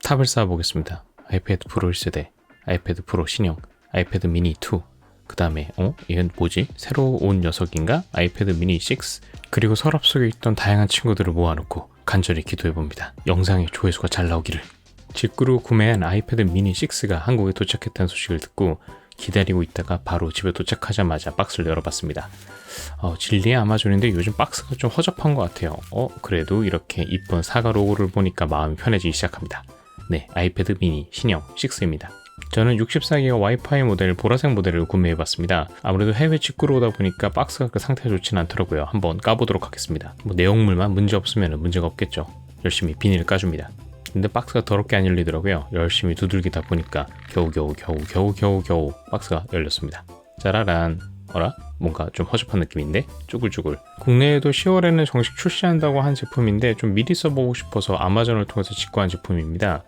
탑을 쌓아보겠습니다. 아이패드 프로 1세대, 아이패드 프로 신형, 아이패드 미니 2, 그 다음에 이건 뭐지? 새로 온 녀석인가? 아이패드 미니 6, 그리고 서랍 속에 있던 다양한 친구들을 모아놓고 간절히 기도해봅니다. 영상의 조회수가 잘 나오기를. 직구로 구매한 아이패드 미니 6가 한국에 도착했다는 소식을 듣고 기다리고 있다가 바로 집에 도착하자마자 박스를 열어봤습니다. 진리의 아마존인데 요즘 박스가 좀 허접한 것 같아요. 그래도 이렇게 이쁜 사과 로고를 보니까 마음이 편해지기 시작합니다. 네, 아이패드 미니 신형 6입니다. 저는 64기가 와이파이 모델 보라색 모델을 구매해봤습니다. 아무래도 해외 직구로 오다 보니까 박스가 그 상태가 좋진 않더라고요. 한번 까보도록 하겠습니다. 내용물만 문제 없으면 문제가 없겠죠. 열심히 비닐을 까줍니다. 근데 박스가 더럽게 안 열리더라고요. 열심히 두들기다 보니까 겨우 박스가 열렸습니다. 짜라란. 어라? 뭔가 좀 허접한 느낌인데? 쭈글쭈글. 국내에도 10월에는 정식 출시한다고 한 제품인데 좀 미리 써보고 싶어서 아마존을 통해서 직구한 제품입니다.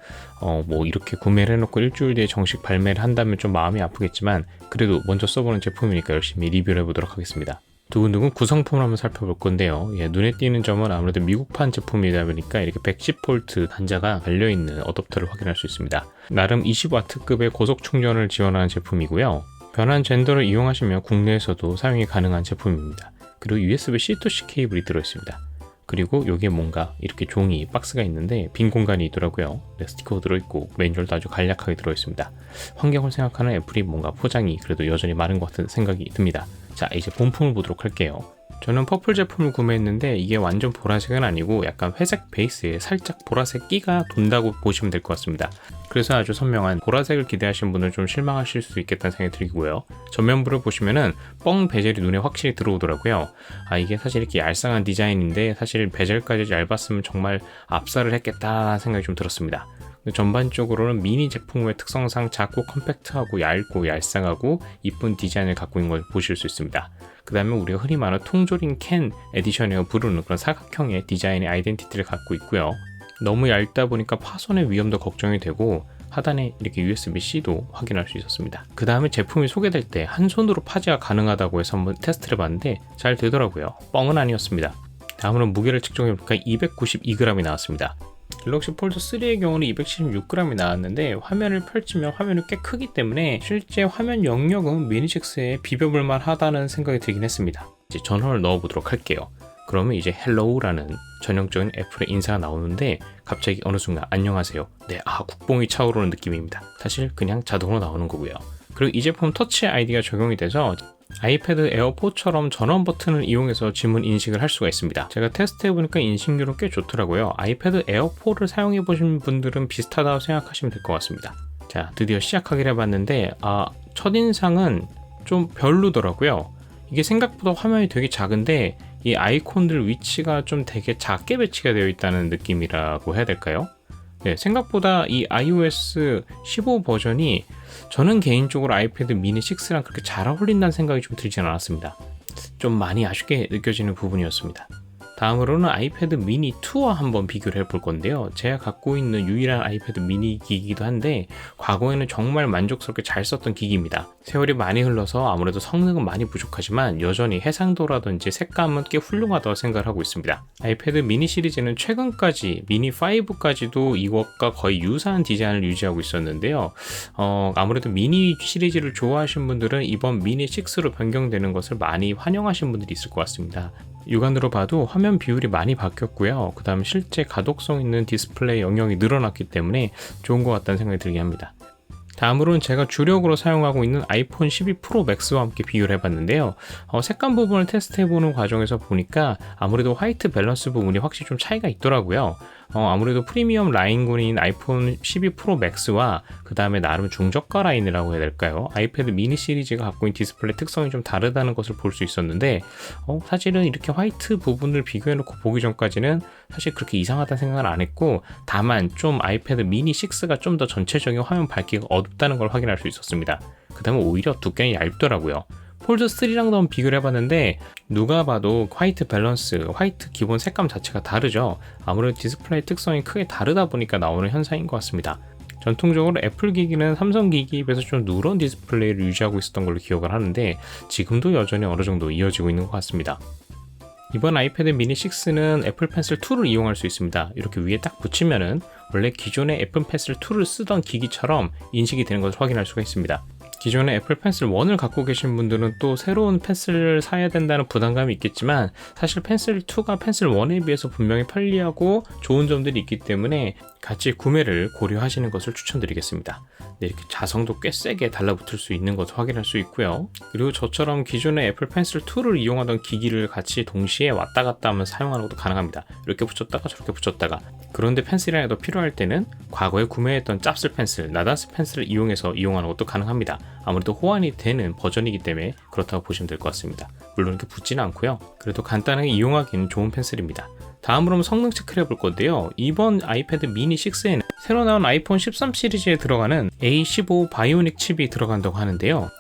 이렇게 구매를 해놓고 일주일 뒤에 정식 발매를 한다면 좀 마음이 아프겠지만 그래도 먼저 써보는 제품이니까 열심히 리뷰를 해보도록 하겠습니다. 두근두근 구성품을 한번 살펴볼 건데요. 눈에 띄는 점은 아무래도 미국판 제품이다 보니까 이렇게 110V 단자가 달려있는 어댑터를 확인할 수 있습니다. 나름 20W급의 고속 충전을 지원하는 제품이고요. 변환 젠더를 이용하시면 국내에서도 사용이 가능한 제품입니다. 그리고 USB-C to-C 케이블이 들어있습니다. 그리고 이게 뭔가 이렇게 종이 박스가 있는데 빈 공간이 있더라고요. 스티커 들어있고 매뉴얼도 아주 간략하게 들어있습니다. 환경을 생각하는 애플이 뭔가 포장이 그래도 여전히 많은 것 같은 생각이 듭니다. 자, 이제 본품을 보도록 할게요. 저는 퍼플 제품을 구매했는데 이게 완전 보라색은 아니고 약간 회색 베이스에 살짝 보라색 끼가 돈다고 보시면 될 것 같습니다. 그래서 아주 선명한 보라색을 기대하시는 분은 좀 실망하실 수 있겠다는 생각이 들고요. 전면부를 보시면은 뻥 베젤이 눈에 확실히 들어오더라고요. 이게 사실 이렇게 얄쌍한 디자인인데 사실 베젤까지 얇았으면 정말 압살을 했겠다는 생각이 좀 들었습니다. 전반적으로는 미니 제품의 특성상 작고 컴팩트하고 얇고 얄쌍하고 이쁜 디자인을 갖고 있는 걸 보실 수 있습니다. 그 다음에 우리가 흔히 말하는 통조림 캔 에디션이라고 부르는 그런 사각형의 디자인의 아이덴티티를 갖고 있고요. 너무 얇다 보니까 파손의 위험도 걱정이 되고 하단에 이렇게 USB-C도 확인할 수 있었습니다. 그 다음에 제품이 소개될 때 한 손으로 파지가 가능하다고 해서 한번 테스트를 해봤는데 잘 되더라고요. 뻥은 아니었습니다. 다음으로 무게를 측정해보니까 292g이 나왔습니다. 갤럭시 폴드 3의 경우는 276g이 나왔는데 화면을 펼치면 화면이 꽤 크기 때문에 실제 화면 영역은 미니6에 비벼볼만 하다는 생각이 들긴 했습니다. 이제 전원을 넣어보도록 할게요. 그러면 이제 헬로우라는 전형적인 애플의 인사가 나오는데 갑자기 어느 순간 안녕하세요. 네, 국뽕이 차오르는 느낌입니다. 사실 그냥 자동으로 나오는 거고요. 그리고 이 제품 터치 아이디가 적용이 돼서 아이패드 에어4처럼 전원 버튼을 이용해서 지문 인식을 할 수가 있습니다. 제가 테스트해보니까 인식률은 꽤 좋더라고요. 아이패드 에어4를 사용해보신 분들은 비슷하다고 생각하시면 될 것 같습니다. 자, 드디어 시작하기로 해봤는데 첫인상은 좀 별로더라고요. 이게 생각보다 화면이 되게 작은데 이 아이콘들 위치가 좀 되게 작게 배치가 되어 있다는 느낌이라고 해야 될까요? 네, 생각보다 이 iOS 15 버전이 저는 개인적으로 아이패드 미니 6랑 그렇게 잘 어울린다는 생각이 좀 들지는 않았습니다. 좀 많이 아쉽게 느껴지는 부분이었습니다. 다음으로는 아이패드 미니 2와 한번 비교를 해볼 건데요. 제가 갖고 있는 유일한 아이패드 미니 기기이기도 한데 과거에는 정말 만족스럽게 잘 썼던 기기입니다. 세월이 많이 흘러서 아무래도 성능은 많이 부족하지만 여전히 해상도라든지 색감은 꽤 훌륭하다고 생각을 하고 있습니다. 아이패드 미니 시리즈는 최근까지 미니 5까지도 이것과 거의 유사한 디자인을 유지하고 있었는데요. 아무래도 미니 시리즈를 좋아하시는 분들은 이번 미니 6로 변경되는 것을 많이 환영하시는 분들이 있을 것 같습니다. 육안으로 봐도 화면 비율이 많이 바뀌었고요. 그 다음 실제 가독성 있는 디스플레이 영역이 늘어났기 때문에 좋은 것 같다는 생각이 들게 합니다. 다음으로는 제가 주력으로 사용하고 있는 아이폰 12 프로 맥스와 함께 비교를 해봤는데요. 색감 부분을 테스트해보는 과정에서 보니까 아무래도 화이트 밸런스 부분이 확실히 좀 차이가 있더라고요. 아무래도 프리미엄 라인군인 아이폰 12 프로 맥스와 그 다음에 나름 중저가 라인이라고 해야 될까요? 아이패드 미니 시리즈가 갖고 있는 디스플레이 특성이 좀 다르다는 것을 볼 수 있었는데 사실은 이렇게 화이트 부분을 비교해놓고 보기 전까지는 사실 그렇게 이상하다는 생각은 안 했고 다만 좀 아이패드 미니 6가 좀 더 전체적인 화면 밝기가 어둡다는 걸 확인할 수 있었습니다. 그 다음에 오히려 두께는 얇더라고요. 폴드 3랑도 한번 비교를 해봤는데 누가 봐도 화이트 밸런스, 화이트 기본 색감 자체가 다르죠. 아무래도 디스플레이 특성이 크게 다르다 보니까 나오는 현상인 것 같습니다. 전통적으로 애플 기기는 삼성 기기에 비해서 좀 누런 디스플레이를 유지하고 있었던 걸로 기억을 하는데 지금도 여전히 어느 정도 이어지고 있는 것 같습니다. 이번 아이패드 미니 6는 애플 펜슬 2를 이용할 수 있습니다. 이렇게 위에 딱 붙이면은 원래 기존의 애플 펜슬 2를 쓰던 기기처럼 인식이 되는 것을 확인할 수가 있습니다. 기존에 애플 펜슬 1을 갖고 계신 분들은 또 새로운 펜슬을 사야 된다는 부담감이 있겠지만 사실 펜슬 2가 펜슬 1에 비해서 분명히 편리하고 좋은 점들이 있기 때문에 같이 구매를 고려하시는 것을 추천드리겠습니다. 네, 이렇게 자성도 꽤 세게 달라붙을 수 있는 것을 확인할 수 있고요. 그리고 저처럼 기존의 애플 펜슬 2를 이용하던 기기를 같이 동시에 왔다 갔다 하면 사용하는 것도 가능합니다. 이렇게 붙였다가 저렇게 붙였다가. 그런데 펜슬이 더 필요할 때는 과거에 구매했던 짭슬 펜슬, 나단스 펜슬을 이용해서 이용하는 것도 가능합니다. 아무래도 호환이 되는 버전이기 때문에 그렇다고 보시면 될 것 같습니다. 물론 이렇게 붙지는 않고요. 그래도 간단하게 이용하기는 좋은 펜슬입니다. 다음으로 성능 체크를 해볼 건데요. 이번 아이패드 미니 6에는 새로 나온 아이폰 13 시리즈에 들어가는 A15 바이오닉 칩이 들어간다고 하는데요.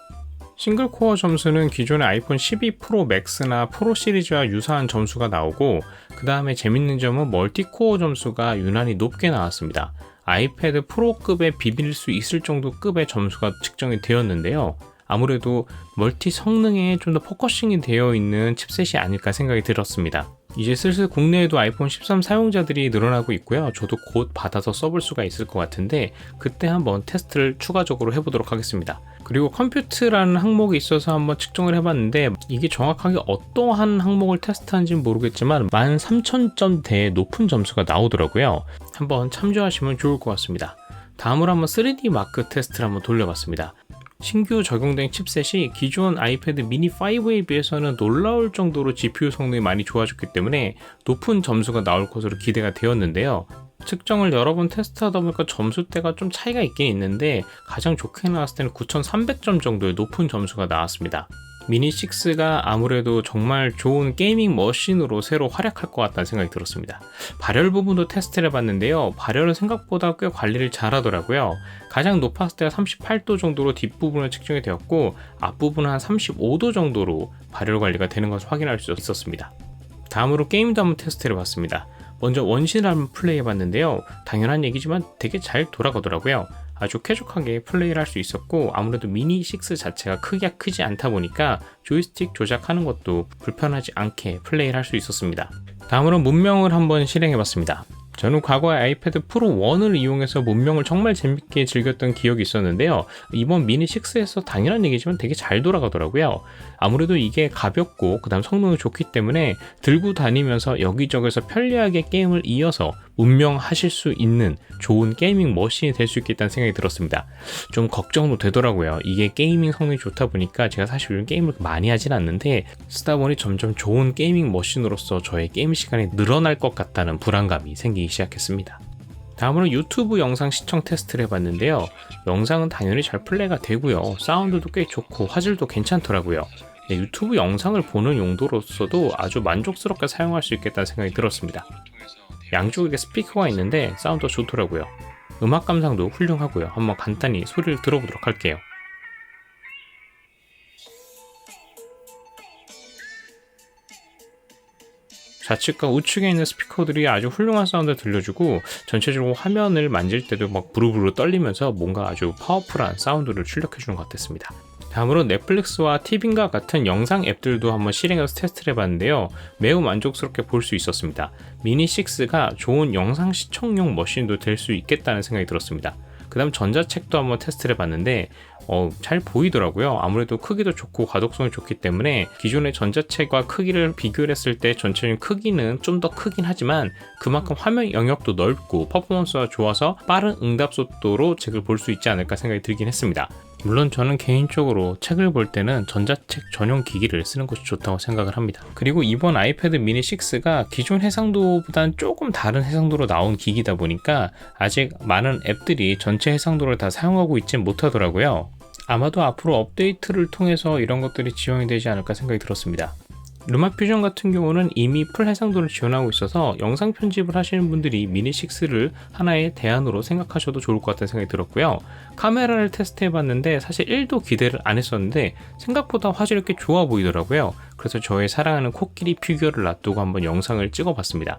싱글 코어 점수는 기존의 아이폰 12 프로 맥스나 프로 시리즈와 유사한 점수가 나오고, 그 다음에 재밌는 점은 멀티 코어 점수가 유난히 높게 나왔습니다. 아이패드 프로급에 비빌 수 있을 정도 급의 점수가 측정이 되었는데요. 아무래도 멀티 성능에 좀 더 포커싱이 되어 있는 칩셋이 아닐까 생각이 들었습니다. 이제 슬슬 국내에도 아이폰 13 사용자들이 늘어나고 있고요. 저도 곧 받아서 써볼 수가 있을 것 같은데 그때 한번 테스트를 추가적으로 해보도록 하겠습니다. 그리고 컴퓨트라는 항목이 있어서 한번 측정을 해봤는데 이게 정확하게 어떠한 항목을 테스트하는지는 모르겠지만 13,000점대의 높은 점수가 나오더라고요. 한번 참조하시면 좋을 것 같습니다. 다음으로 한번 3D 마크 테스트를 한번 돌려봤습니다. 신규 적용된 칩셋이 기존 아이패드 미니 5에 비해서는 놀라울 정도로 GPU 성능이 많이 좋아졌기 때문에 높은 점수가 나올 것으로 기대가 되었는데요. 측정을 여러 번 테스트하다 보니까 점수대가 좀 차이가 있긴 있는데 가장 좋게 나왔을 때는 9,300점 정도의 높은 점수가 나왔습니다. 미니 6가 아무래도 정말 좋은 게이밍 머신으로 새로 활약할 것 같다는 생각이 들었습니다. 발열 부분도 테스트를 해봤는데요. 발열은 생각보다 꽤 관리를 잘 하더라고요. 가장 높았을 때가 38도 정도로 뒷부분은 측정이 되었고 앞부분은 한 35도 정도로 발열 관리가 되는 것을 확인할 수 있었습니다. 다음으로 게임도 한번 테스트를 해봤습니다. 먼저 원신을 한번 플레이 해봤는데요. 당연한 얘기지만 되게 잘 돌아가더라고요. 아주 쾌적하게 플레이를 할 수 있었고 아무래도 미니 6 자체가 크기가 크지 않다 보니까 조이스틱 조작하는 것도 불편하지 않게 플레이를 할 수 있었습니다. 다음으로 문명을 한번 실행해봤습니다. 저는 과거에 아이패드 프로 1을 이용해서 문명을 정말 재밌게 즐겼던 기억이 있었는데요. 이번 미니 6에서 당연한 얘기지만 되게 잘 돌아가더라고요. 아무래도 이게 가볍고 그 다음 성능이 좋기 때문에 들고 다니면서 여기저기서 편리하게 게임을 이어서 문명하실 수 있는 좋은 게이밍 머신이 될 수 있겠다는 생각이 들었습니다. 좀 걱정도 되더라고요. 이게 게이밍 성능이 좋다 보니까 제가 사실 요즘 게임을 많이 하진 않는데 쓰다 보니 점점 좋은 게이밍 머신으로서 저의 게임 시간이 늘어날 것 같다는 불안감이 생기기 시작했습니다. 다음으로 유튜브 영상 시청 테스트를 해봤는데요. 영상은 당연히 잘 플레이가 되고요. 사운드도 꽤 좋고 화질도 괜찮더라고요. 네, 유튜브 영상을 보는 용도로서도 아주 만족스럽게 사용할 수 있겠다는 생각이 들었습니다. 양쪽에 스피커가 있는데 사운드가 좋더라고요. 음악 감상도 훌륭하고요. 한번 간단히 소리를 들어보도록 할게요. 좌측과 우측에 있는 스피커들이 아주 훌륭한 사운드를 들려주고 전체적으로 화면을 만질 때도 막 부르부르 떨리면서 뭔가 아주 파워풀한 사운드를 출력해주는 것 같았습니다. 다음으로 넷플릭스와 티빙과 같은 영상 앱들도 한번 실행해서 테스트를 해봤는데요. 매우 만족스럽게 볼 수 있었습니다. 미니 6가 좋은 영상 시청용 머신도 될 수 있겠다는 생각이 들었습니다. 그 다음 전자책도 한번 테스트를 해봤는데 잘 보이더라고요. 아무래도 크기도 좋고 가독성이 좋기 때문에 기존의 전자책과 크기를 비교를 했을 때 전체적인 크기는 좀 더 크긴 하지만 그만큼 화면 영역도 넓고 퍼포먼스가 좋아서 빠른 응답 속도로 책을 볼 수 있지 않을까 생각이 들긴 했습니다. 물론 저는 개인적으로 책을 볼 때는 전자책 전용 기기를 쓰는 것이 좋다고 생각을 합니다. 그리고 이번 아이패드 미니 6가 기존 해상도보다는 조금 다른 해상도로 나온 기기다 보니까 아직 많은 앱들이 전체 해상도를 다 사용하고 있지 못하더라고요. 아마도 앞으로 업데이트를 통해서 이런 것들이 지원이 되지 않을까 생각이 들었습니다. 루마퓨전 같은 경우는 이미 풀 해상도를 지원하고 있어서 영상 편집을 하시는 분들이 미니 6를 하나의 대안으로 생각하셔도 좋을 것 같다는 생각이 들었고요. 카메라를 테스트해봤는데 사실 1도 기대를 안 했었는데 생각보다 화질이 꽤 좋아 보이더라고요. 그래서 저의 사랑하는 코끼리 피규어를 놔두고 한번 영상을 찍어봤습니다.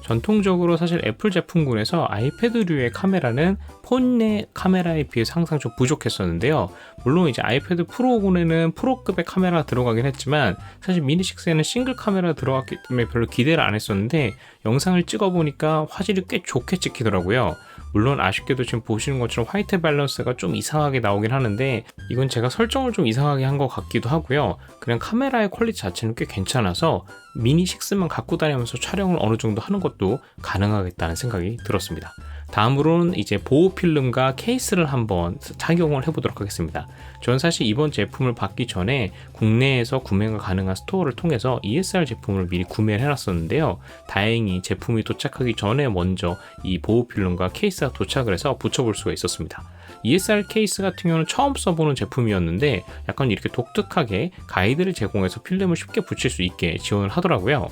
전통적으로 사실 애플 제품군에서 아이패드류의 카메라는 폰의 카메라에 비해서 항상 좀 부족했었는데요. 물론 이제 아이패드 프로군에는 프로급의 카메라가 들어가긴 했지만 사실 미니 6에는 싱글 카메라가 들어갔기 때문에 별로 기대를 안 했었는데 영상을 찍어보니까 화질이 꽤 좋게 찍히더라고요. 물론 아쉽게도 지금 보시는 것처럼 화이트 밸런스가 좀 이상하게 나오긴 하는데 이건 제가 설정을 좀 이상하게 한 것 같기도 하고요. 그냥 카메라의 퀄리티 자체는 꽤 괜찮아서 미니 6만 갖고 다니면서 촬영을 어느 정도 하는 것도 가능하겠다는 생각이 들었습니다. 다음으로는 이제 보호 필름과 케이스를 한번 착용을 해보도록 하겠습니다. 저는 사실 이번 제품을 받기 전에 국내에서 구매가 가능한 스토어를 통해서 ESR 제품을 미리 구매를 해놨었는데요. 다행히 제품이 도착하기 전에 먼저 이 보호 필름과 케이스가 도착을 해서 붙여볼 수가 있었습니다. ESR 케이스 같은 경우는 처음 써보는 제품이었는데 약간 이렇게 독특하게 가이드를 제공해서 필름을 쉽게 붙일 수 있게 지원을 하더라고요.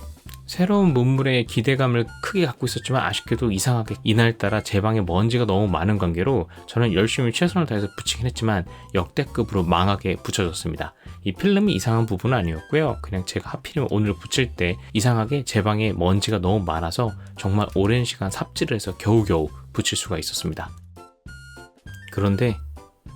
새로운 문물에 기대감을 크게 갖고 있었지만 아쉽게도 이상하게 이날따라 제 방에 먼지가 너무 많은 관계로 저는 열심히 최선을 다해서 붙이긴 했지만 역대급으로 망하게 붙여졌습니다. 이 필름이 이상한 부분은 아니었고요. 그냥 제가 하필이면 오늘 붙일 때 이상하게 제 방에 먼지가 너무 많아서 정말 오랜 시간 삽질을 해서 겨우겨우 붙일 수가 있었습니다. 그런데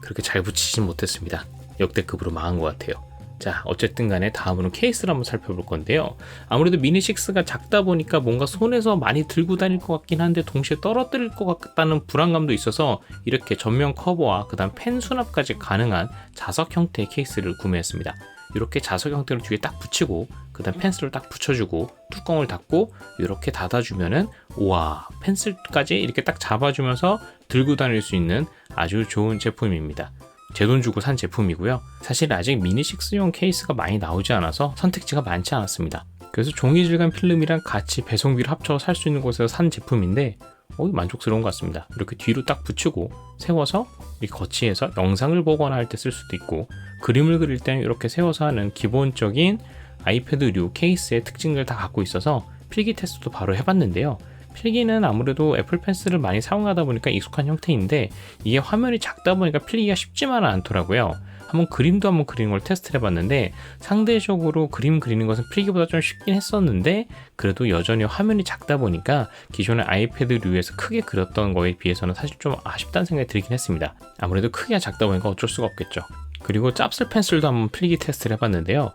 그렇게 잘 붙이진 못했습니다. 역대급으로 망한 것 같아요. 자, 어쨌든 간에 다음으로는 케이스를 한번 살펴볼 건데요. 아무래도 미니 6가 작다 보니까 뭔가 손에서 많이 들고 다닐 것 같긴 한데 동시에 떨어뜨릴 것 같다는 불안감도 있어서 이렇게 전면 커버와 그 다음 펜 수납까지 가능한 자석 형태의 케이스를 구매했습니다. 이렇게 자석 형태로 뒤에 딱 붙이고 그 다음 펜슬을 딱 붙여주고 뚜껑을 닫고 이렇게 닫아주면은 우와, 펜슬까지 이렇게 딱 잡아주면서 들고 다닐 수 있는 아주 좋은 제품입니다. 제 돈 주고 산 제품이고요. 사실 아직 미니 6용 케이스가 많이 나오지 않아서 선택지가 많지 않았습니다. 그래서 종이 질감 필름이랑 같이 배송비를 합쳐서 살 수 있는 곳에서 산 제품인데 만족스러운 것 같습니다. 이렇게 뒤로 딱 붙이고 세워서 이렇게 거치해서 영상을 보거나 할 때 쓸 수도 있고 그림을 그릴 때는 이렇게 세워서 하는 기본적인 아이패드류 케이스의 특징을 다 갖고 있어서 필기 테스트도 바로 해봤는데요. 필기는 아무래도 애플 펜슬을 많이 사용하다 보니까 익숙한 형태인데 이게 화면이 작다 보니까 필기가 쉽지만은 않더라고요. 한번 그림도 한번 그리는 걸 테스트를 해봤는데 상대적으로 그림 그리는 것은 필기보다 좀 쉽긴 했었는데 그래도 여전히 화면이 작다 보니까 기존의 아이패드류에서 크게 그렸던 거에 비해서는 사실 좀 아쉽다는 생각이 들긴 했습니다. 아무래도 크기가 작다 보니까 어쩔 수가 없겠죠. 그리고 짭슬 펜슬도 한번 필기 테스트를 해봤는데요.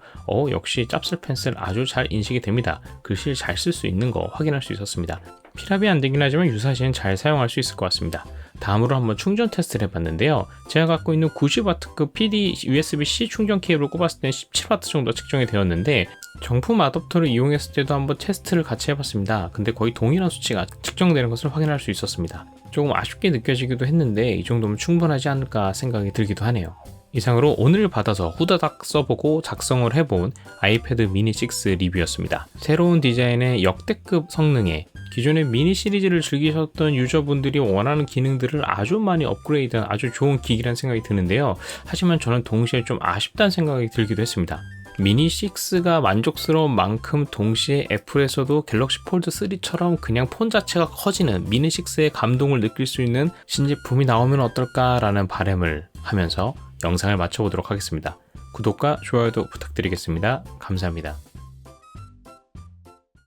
역시 짭슬 펜슬 아주 잘 인식이 됩니다. 글씨를 잘 쓸 수 있는 거 확인할 수 있었습니다. 필압이 안 되긴 하지만 유사시는 잘 사용할 수 있을 것 같습니다. 다음으로 한번 충전 테스트를 해봤는데요. 제가 갖고 있는 90W급 PD USB-C 충전 케이블을 꼽았을 때는 17W 정도 측정이 되었는데 정품 아답터를 이용했을 때도 한번 테스트를 같이 해봤습니다. 근데 거의 동일한 수치가 측정되는 것을 확인할 수 있었습니다. 조금 아쉽게 느껴지기도 했는데 이 정도면 충분하지 않을까 생각이 들기도 하네요. 이상으로 오늘 받아서 후다닥 써보고 작성을 해본 아이패드 미니 6 리뷰였습니다. 새로운 디자인의 역대급 성능에 기존의 미니 시리즈를 즐기셨던 유저분들이 원하는 기능들을 아주 많이 업그레이드한 아주 좋은 기기란 생각이 드는데요. 하지만 저는 동시에 좀 아쉽다는 생각이 들기도 했습니다. 미니 6가 만족스러운 만큼 동시에 애플에서도 갤럭시 폴드 3처럼 그냥 폰 자체가 커지는 미니 6의 감동을 느낄 수 있는 신제품이 나오면 어떨까라는 바람을 하면서 영상을 마쳐보도록 하겠습니다. 구독과 좋아요도 부탁드리겠습니다. 감사합니다.